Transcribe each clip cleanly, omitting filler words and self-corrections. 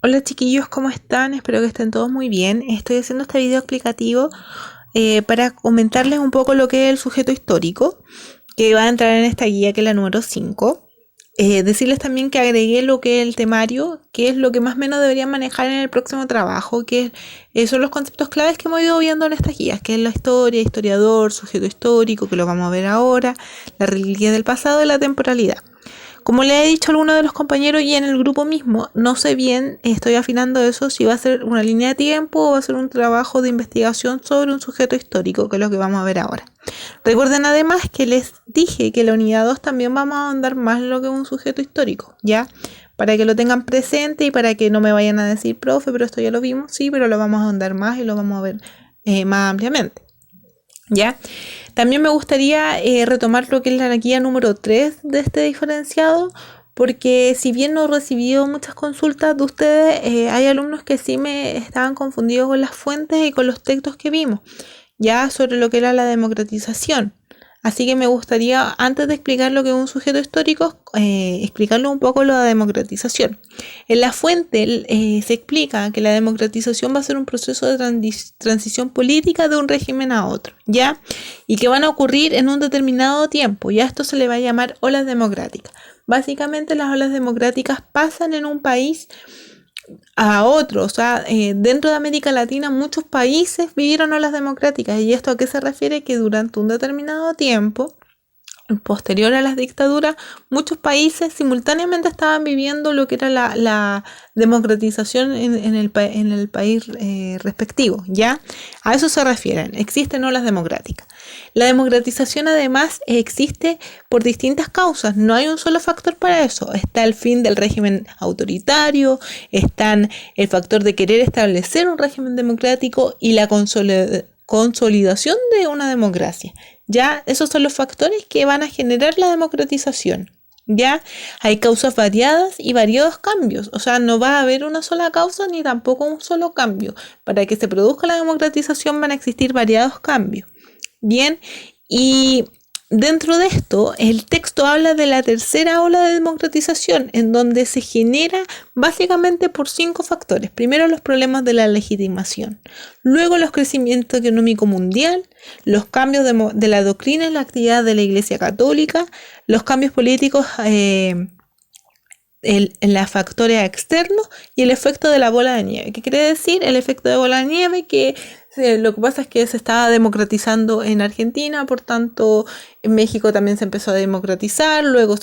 Hola chiquillos, ¿cómo están? Espero que estén todos muy bien. Estoy haciendo este video explicativo para comentarles un poco lo que es el sujeto histórico, que va a entrar en esta guía que es la número 5. Decirles también que agregué lo que es el temario, que es lo que más o menos deberían manejar en el próximo trabajo, son los conceptos claves que hemos ido viendo en estas guías, que es la historia, historiador, sujeto histórico, que lo vamos a ver ahora, la reliquia del pasado y la temporalidad. Como le he dicho a alguno de los compañeros y en el grupo mismo, no sé bien, estoy afinando eso, si va a ser una línea de tiempo o va a ser un trabajo de investigación sobre un sujeto histórico, que es lo que vamos a ver ahora. Recuerden además que les dije que en la unidad 2 también vamos a ahondar más en lo que es un sujeto histórico, ¿ya? Para que lo tengan presente y para que no me vayan a decir, profe, pero esto ya lo vimos, sí, pero lo vamos a ahondar más y lo vamos a ver más ampliamente, ¿ya? También me gustaría retomar lo que es la guía número 3 de este diferenciado, porque si bien no he recibido muchas consultas de ustedes, hay alumnos que sí me estaban confundidos con las fuentes y con los textos que vimos, ya sobre lo que era la democratización. Así que me gustaría, antes de explicar lo que es un sujeto histórico, explicarle un poco lo de la democratización. En la fuente se explica que la democratización va a ser un proceso de transición política de un régimen a otro, ¿ya? Y que van a ocurrir en un determinado tiempo, y a esto se le va a llamar olas democráticas. Básicamente las olas democráticas pasan en un país a otro, o sea, dentro de América Latina muchos países vivieron olas democráticas. ¿Y esto a qué se refiere? Que durante un determinado tiempo, posterior a las dictaduras, muchos países simultáneamente estaban viviendo lo que era la democratización en el país respectivo, ¿ya? A eso se refieren, existen olas democráticas. La democratización además existe por distintas causas, no hay un solo factor para eso. Está el fin del régimen autoritario, está el factor de querer establecer un régimen democrático y la consolidación de una democracia. Ya esos son los factores que van a generar la democratización. Ya hay causas variadas y variados cambios, o sea, no va a haber una sola causa ni tampoco un solo cambio. Para que se produzca la democratización van a existir variados cambios. Bien, y dentro de esto, el texto habla de la tercera ola de democratización, en donde se genera básicamente por 5 factores. Primero, los problemas de la legitimación. Luego, los crecimiento económico mundial, los cambios de la doctrina en la actividad de la Iglesia Católica, los cambios políticos en los factores externos y el efecto de la bola de nieve. ¿Qué quiere decir? El efecto de bola de nieve, que lo que pasa es que se estaba democratizando en Argentina, por tanto en México también se empezó a democratizar, luego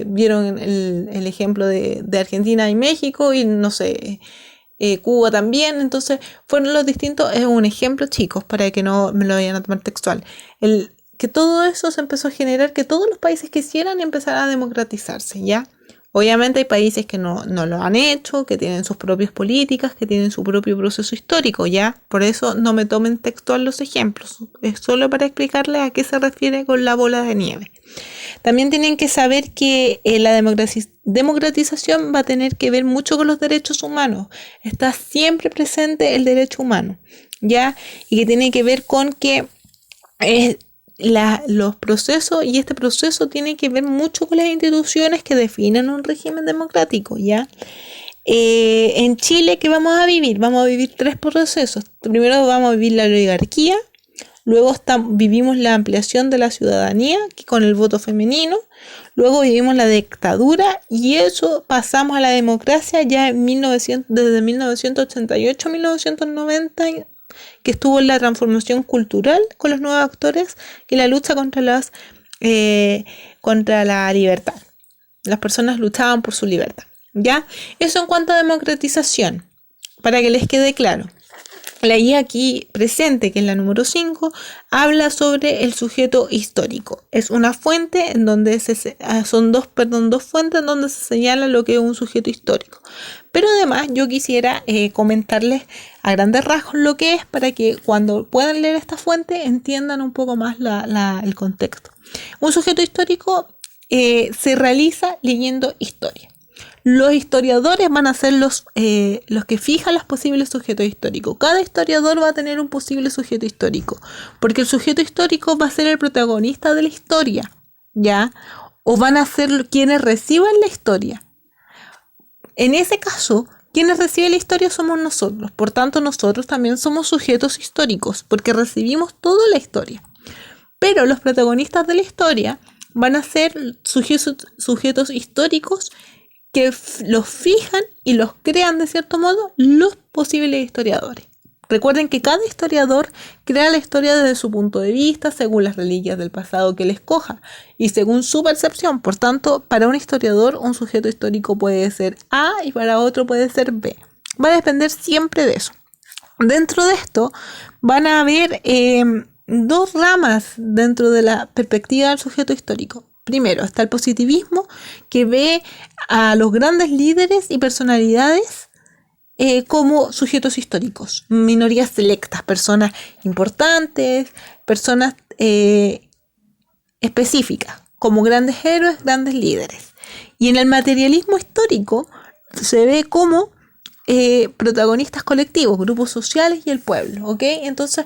vieron el ejemplo de Argentina y México y no sé, Cuba también. Entonces fueron los distintos, es un ejemplo chicos para que no me lo vayan a tomar textual, que todo eso se empezó a generar, que todos los países quisieran empezar a democratizarse, ¿ya? Obviamente hay países que no lo han hecho, que tienen sus propias políticas, que tienen su propio proceso histórico, ¿ya? Por eso no me tomen textual los ejemplos, es solo para explicarles a qué se refiere con la bola de nieve. También tienen que saber que la democratización va a tener que ver mucho con los derechos humanos, está siempre presente el derecho humano, ¿ya? Y que tiene que ver con que los procesos, y este proceso tiene que ver mucho con las instituciones que definen un régimen democrático, ¿ya? En Chile, ¿qué vamos a vivir? Vamos a vivir 3 procesos. Primero vamos a vivir la oligarquía, luego vivimos la ampliación de la ciudadanía con el voto femenino, luego vivimos la dictadura y eso pasamos a la democracia ya desde 1988 a 1990, que estuvo en la transformación cultural con los nuevos actores y la lucha contra la libertad. Las personas luchaban por su libertad, ¿ya? Eso en cuanto a democratización, para que les quede claro. La guía aquí presente, que es la número 5, habla sobre el sujeto histórico. Es una fuente en donde son dos fuentes en donde se señala lo que es un sujeto histórico. Pero además yo quisiera comentarles a grandes rasgos lo que es, para que cuando puedan leer esta fuente entiendan un poco más el contexto. Un sujeto histórico se realiza leyendo historia. Los historiadores van a ser los que fijan los posibles sujetos históricos. Cada historiador va a tener un posible sujeto histórico, porque el sujeto histórico va a ser el protagonista de la historia, ¿ya? O van a ser quienes reciban la historia. En ese caso, Quienes reciben la historia somos nosotros, por tanto nosotros también somos sujetos históricos, porque recibimos toda la historia. Pero los protagonistas de la historia van a ser sujetos históricos que los fijan y los crean de cierto modo los posibles historiadores. Recuerden que cada historiador crea la historia desde su punto de vista, según las reliquias del pasado que él escoja y según su percepción. Por tanto, para un historiador, un sujeto histórico puede ser A y para otro puede ser B. Va a depender siempre de eso. Dentro de esto van a haber dos ramas dentro de la perspectiva del sujeto histórico. Primero está el positivismo, que ve a los grandes líderes y personalidades como sujetos históricos, minorías selectas, personas importantes, personas específicas, como grandes héroes, grandes líderes. Y en el materialismo histórico se ve como protagonistas colectivos, grupos sociales y el pueblo, ¿ok? Entonces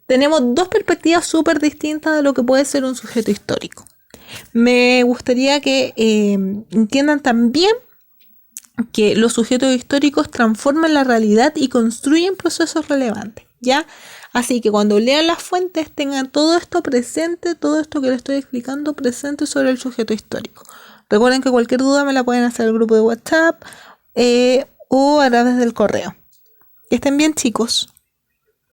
tenemos dos perspectivas súper distintas de lo que puede ser un sujeto histórico. Me gustaría que entiendan también que los sujetos históricos transforman la realidad y construyen procesos relevantes, ¿ya? Así que cuando lean las fuentes tengan todo esto presente, todo esto que les estoy explicando presente sobre el sujeto histórico. Recuerden que cualquier duda me la pueden hacer al grupo de WhatsApp o a través del correo. Que estén bien, chicos.